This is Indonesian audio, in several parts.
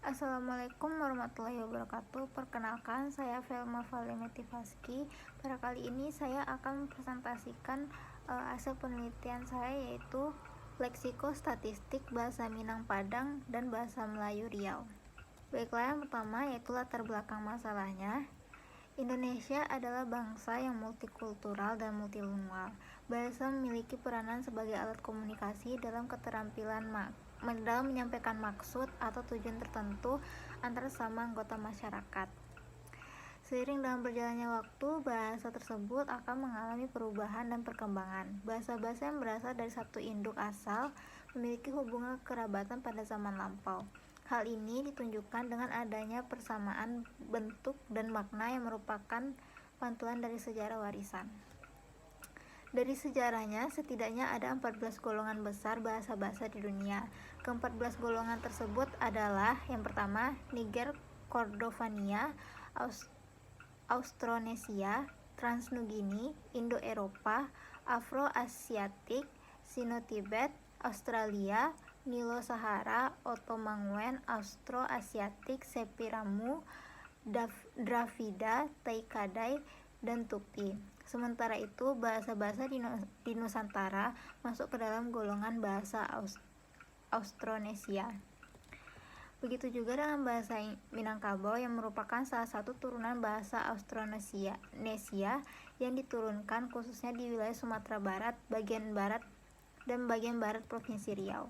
Assalamualaikum warahmatullahi wabarakatuh. Perkenalkan, saya Velma Valimetifaski. Pada kali ini saya akan mempresentasikan hasil penelitian saya, yaitu leksikostatistik bahasa Minang Padang dan bahasa Melayu Riau. Baiklah, yang pertama yaitu latar belakang masalahnya. Indonesia adalah bangsa yang multikultural dan multilingual. Bahasa memiliki peranan sebagai alat komunikasi dalam keterampilan dalam menyampaikan maksud atau tujuan tertentu antara sesama anggota masyarakat. Seiring dengan berjalannya waktu, bahasa tersebut akan mengalami perubahan dan perkembangan. Bahasa-bahasa yang berasal dari satu induk asal memiliki hubungan kekerabatan pada zaman lampau. Hal ini ditunjukkan dengan adanya persamaan bentuk dan makna yang merupakan pantulan dari sejarah warisan. Dari sejarahnya, setidaknya ada 14 golongan besar bahasa-bahasa di dunia. Ke-14 golongan tersebut adalah: yang pertama, Niger Kordofania, Austronesia, Transnugini, Indo-Eropa, Afro-Asiatik, Sino-Tibet, Australia, Nilo-Sahara, Ottomanguen, Austro-Asiatik, Sepiramu, Dravida, Tai-Kadai, dan Tupi. Sementara itu, bahasa-bahasa di Nusantara masuk ke dalam golongan bahasa Austronesia. Begitu juga dengan bahasa Minangkabau yang merupakan salah satu turunan bahasa Austronesia yang diturunkan khususnya di wilayah Sumatera Barat, bagian barat Provinsi Riau.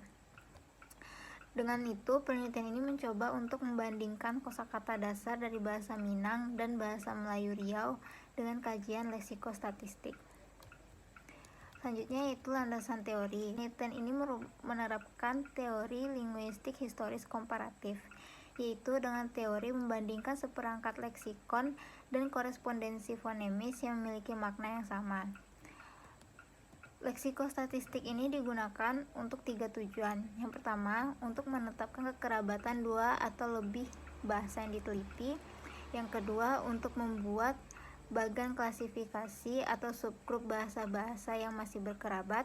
Dengan itu, penelitian ini mencoba untuk membandingkan kosakata dasar dari bahasa Minang dan bahasa Melayu Riau dengan kajian leksikostatistik. Selanjutnya yaitu landasan teori. Penelitian ini menerapkan teori linguistik historis komparatif, yaitu dengan teori membandingkan seperangkat leksikon dan korespondensi fonemis yang memiliki makna yang sama. Leksikostatistik ini digunakan untuk 3 tujuan. Yang pertama, untuk menetapkan kekerabatan 2 atau lebih bahasa yang diteliti. Yang kedua, untuk membuat bagan klasifikasi atau subgrup bahasa-bahasa yang masih berkerabat.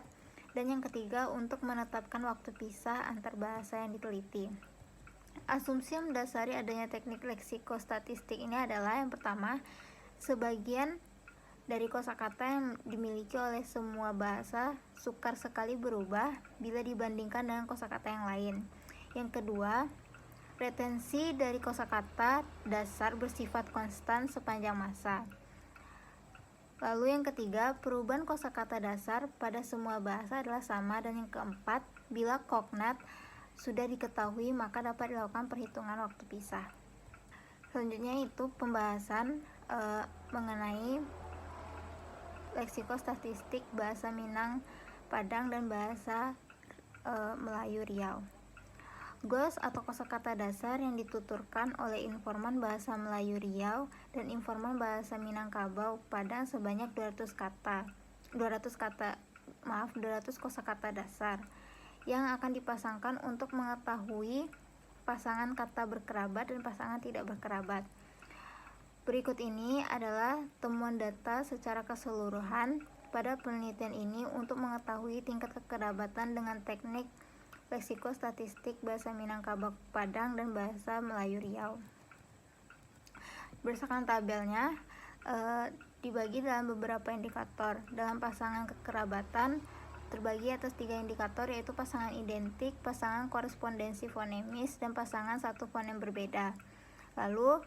Dan yang ketiga, untuk menetapkan waktu pisah antar bahasa yang diteliti. Asumsi yang mendasari adanya teknik leksikostatistik ini adalah: yang pertama, sebagian dari kosakata yang dimiliki oleh semua bahasa sukar sekali berubah bila dibandingkan dengan kosakata yang lain. Yang kedua, retensi dari kosakata dasar bersifat konstan sepanjang masa. Lalu yang ketiga, perubahan kosakata dasar pada semua bahasa adalah sama. Dan yang keempat, bila kognat sudah diketahui maka dapat dilakukan perhitungan waktu pisah. Selanjutnya itu pembahasan mengenai leksikostatistik bahasa Minang Padang dan bahasa Melayu Riau. Glos atau kosakata dasar yang dituturkan oleh informan bahasa Melayu Riau dan informan bahasa Minangkabau Padang sebanyak 200 kosakata dasar yang akan dipasangkan untuk mengetahui pasangan kata berkerabat dan pasangan tidak berkerabat. Berikut ini adalah temuan data secara keseluruhan pada penelitian ini untuk mengetahui tingkat kekerabatan dengan teknik leksikostatistik bahasa Minangkabau Padang dan bahasa Melayu Riau. Berdasarkan tabelnya, dibagi dalam beberapa indikator. Dalam pasangan kekerabatan terbagi atas 3 indikator, yaitu pasangan identik, pasangan korespondensi fonemis, dan pasangan satu fonem berbeda. Lalu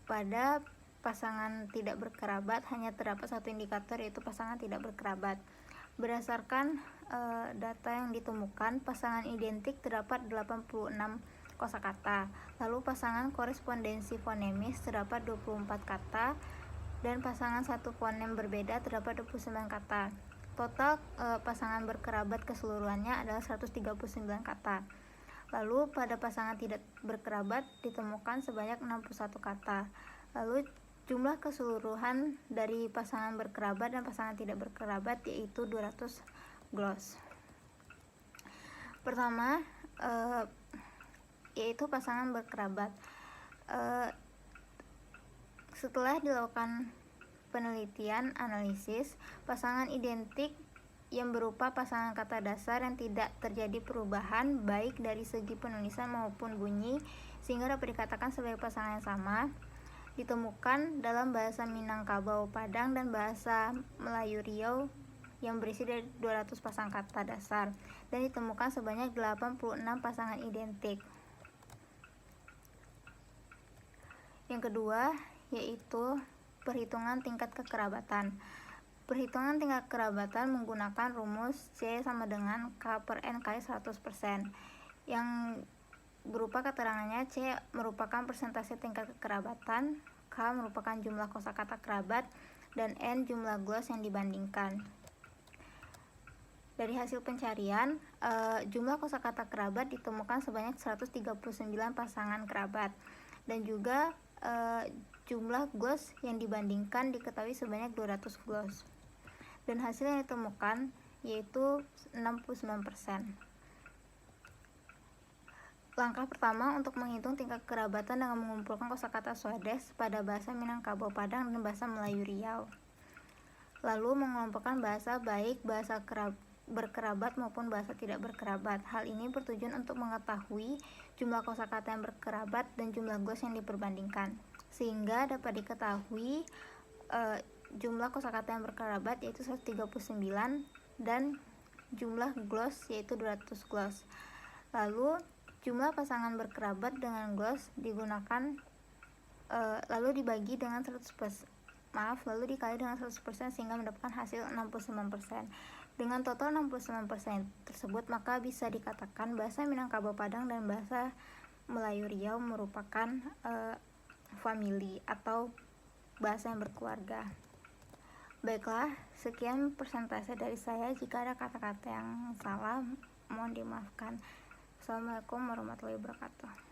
pada pasangan tidak berkerabat hanya terdapat 1 indikator, yaitu pasangan tidak berkerabat. Berdasarkan data yang ditemukan, pasangan identik terdapat 86 kosakata. Lalu pasangan korespondensi fonemis terdapat 24 kata dan pasangan satu fonem berbeda terdapat 29 kata. Total pasangan berkerabat keseluruhannya adalah 139 kata. Lalu pada pasangan tidak berkerabat ditemukan sebanyak 61 kata. Lalu jumlah keseluruhan dari pasangan berkerabat dan pasangan tidak berkerabat yaitu 200 glos. Pertama, yaitu pasangan berkerabat. Setelah dilakukan penelitian analisis, pasangan identik yang berupa pasangan kata dasar yang tidak terjadi perubahan baik dari segi penulisan maupun bunyi, sehingga dapat dikatakan sebagai pasangan yang sama, ditemukan dalam bahasa Minangkabau Padang dan bahasa Melayu Riau yang berisi dari 200 pasang kata dasar, dan ditemukan sebanyak 86 pasangan identik. Yang kedua yaitu perhitungan tingkat kekerabatan. Perhitungan tingkat kekerabatan menggunakan rumus C sama dengan K per N kali 100%, yang berupa keterangannya C merupakan persentase tingkat kekerabatan, K merupakan jumlah kosakata kerabat, dan N jumlah gloss yang dibandingkan. Dari hasil pencarian, jumlah kosakata kerabat ditemukan sebanyak 139 pasangan kerabat, dan juga jumlah gloss yang dibandingkan diketahui sebanyak 200 gloss. Dan hasil yang ditemukan yaitu 69%. Langkah pertama untuk menghitung tingkat kerabatan dengan mengumpulkan kosakata Swades pada bahasa Minangkabau Padang dan bahasa Melayu Riau. Lalu mengelompokkan bahasa baik bahasa berkerabat maupun bahasa tidak berkerabat. Hal ini bertujuan untuk mengetahui jumlah kosakata yang berkerabat dan jumlah gloss yang diperbandingkan, sehingga dapat diketahui jumlah kosakata yang berkerabat yaitu 139 dan jumlah gloss yaitu 200 gloss. Lalu jumlah pasangan berkerabat dengan gloss digunakan lalu dibagi dengan 100%. Lalu dikali dengan 100% sehingga mendapatkan hasil 69%. Dengan total 69% tersebut, maka bisa dikatakan bahasa Minangkabau Padang dan bahasa Melayu Riau merupakan famili atau bahasa yang berkeluarga. Baiklah, sekian persentase dari saya. Jika ada kata-kata yang salah, mohon dimaafkan. Assalamualaikum warahmatullahi wabarakatuh.